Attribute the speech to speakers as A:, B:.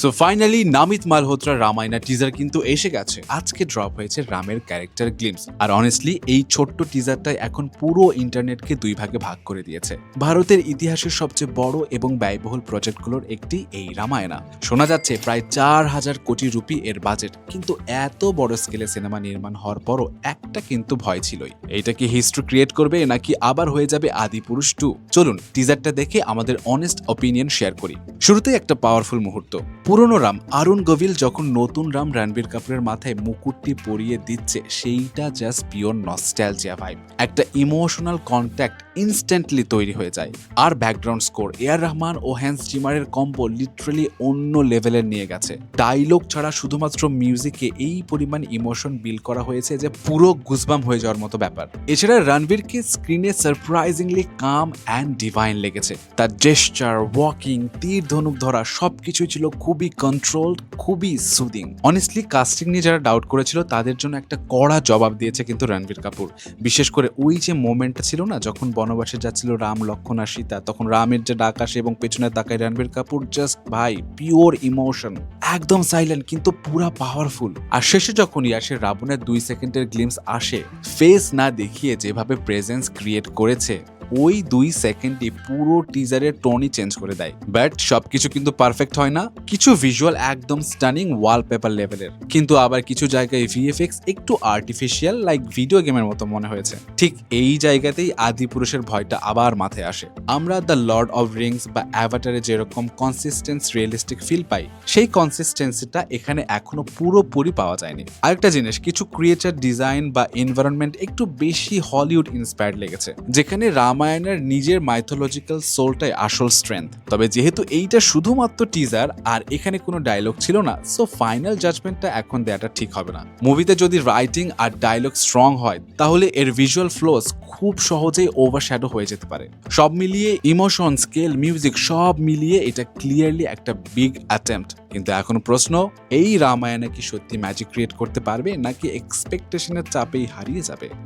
A: So finally নামিত মালহোত্রার Ramayana teaser কিন্তু এসে গেছে। আজকে ড্রপ হয়েছে রামের ক্যারেক্টার গ্লিমস। আর অনেস্টলি এই ছোট্ট টিজারটাই এখন পুরো ইন্টারনেটকে দুই ভাগে ভাগ করে দিয়েছে। ভারতের ইতিহাসের সবচেয়ে বড় এবং ব্যয়বহুল প্রজেক্টগুলোর একটি এই রামায়ণা। শোনা যাচ্ছে প্রায় 4,000 কোটি রুপি এর বাজেট, কিন্তু এত বড় স্কেলে সিনেমা নির্মাণ হওয়ার পরও একটা কিন্তু ভয় ছিলই। এইটা কি হিস্ট্রি ক্রিয়েট করবে নাকি আবার হয়ে যাবে আদিপুরুষ 2? চলুন টিজারটা দেখে আমাদের অনেস্ট অপিনিয়ন শেয়ার করি। শুরুতেই একটা পাওয়ারফুল মুহূর্ত। পুরনো রাম অরুণ গোভিল যখন নতুন রাম রণবীর কাপুরের মাথায় মুকুটটি পরিয়ে দিচ্ছে, সেইটা জাস্ট পিওর নস্টালজিয়া ভাইব। একটা ইমোশনাল কন্ট্যাক্ট ইনস্ট্যান্টলি তৈরি হয়ে যায়। আর ব্যাকগ্রাউন্ড স্কোর এআর রহমান ও হ্যান্স জিমারের কম্বো লিটারালি অন্য লেভেলের নিয়ে গেছে। ডায়লগ ছাড়া শুধুমাত্র মিউজিকে এই পরিমাণ ইমোশন বিল্ড করা হয়েছে যে পুরো গুজবাম হয়ে যাওয়ার মতো ব্যাপার। এছাড়া রণবীরকে স্ক্রিনে সারপ্রাইজিংলি কাম অ্যান্ড ডিভাইন লেগেছে। তার জেস্টার, ওয়াকিং, তীর ধনুক ধরা সবকিছুই ছিল খুবই কন্ট্রোলড, খুবই সুদিং। অনেস্টলি কাস্টিং নিয়ে যারা ডাউট করেছিল তাদের জন্য একটা কড়া জবাব দিয়েছে কিন্তু রণবীর কাপুর। বিশেষ করে ওই যে মোমেন্টটা ছিল না, যখন বনবাসে যাচ্ছিল রাম, লক্ষণ আর সীতা, তখন রামের যে ডাক আসে এবং পেছনে তাকায় রণবীর কাপুর, জাস্ট ভাই পিওর ইমোশন। একদম সাইলেন্ট কিন্তু পুরা পাওয়ারফুল। আর শেষে যখন আসে রাবণের 2 সেকেন্ডের গ্লিমস আসে, ফেস না দেখিয়ে যেভাবে প্রেজেন্স ক্রিয়েট করেছে, ওই 2 সেকেন্ডই পুরো টিজারের টোনই চেঞ্জ করে দেয়। বাট সবকিছু কিন্তু পারফেক্ট হয় না। কিছু ভিজুয়াল একদম স্টানিং ওয়ালপেপার লেভেলের, কিন্তু আবার কিছু জায়গায় ভিএফএক্স একটু আর্টিফিশিয়াল, লাইক ভিডিও গেমের মতো মনে হয়েছে। ঠিক এই জায়গাতেই আদিপুরুষের ভয়টা আবার মাথায় আসে। আমরা দ্য লর্ড অফ রিংস বা অ্যাভাটারে যেরকম কনসিস্টেন্স রিয়েলিস্টিক ফিল পাই, সেই কনসিস্টেন্সিটা এখানে এখনো পুরোপুরি পাওয়া যায়নি। আরেকটা জিনিস, কিছু ক্রিয়েচার ডিজাইন বা এনভায়রনমেন্ট একটু বেশি হলিউড ইন্সপায়ার্ড লেগেছে, যেখানে রামায়ণের নিজের মাইথোলজিক্যাল সোলটাই আসল স্ট্রেংথ। তবে যেহেতু এইটা শুধুমাত্র টিজার আর এখানে কোনো ডায়লগ ছিল না, সো ফাইনাল জাজমেন্টটা এখন দেওয়াটা ঠিক হবে না। মুভিতে যদি রাইটিং আর ডায়লগ স্ট্রং হয়, তাহলে এর ভিজুয়াল ফ্লোস খুব সহজেই ওভারশ্যাডো হয়ে যেতে পারে। সব মিলিয়ে ইমোশন, স্কেল, মিউজিক সব মিলিয়ে এটা ক্লিয়ারলি একটা বিগ অ্যাটেম্পট। কিন্তু এখন প্রশ্ন, এই রামায়ণে কি সত্যি ম্যাজিক ক্রিয়েট করতে পারবে নাকি এক্সপেকটেশনের চাপেই হারিয়ে যাবে?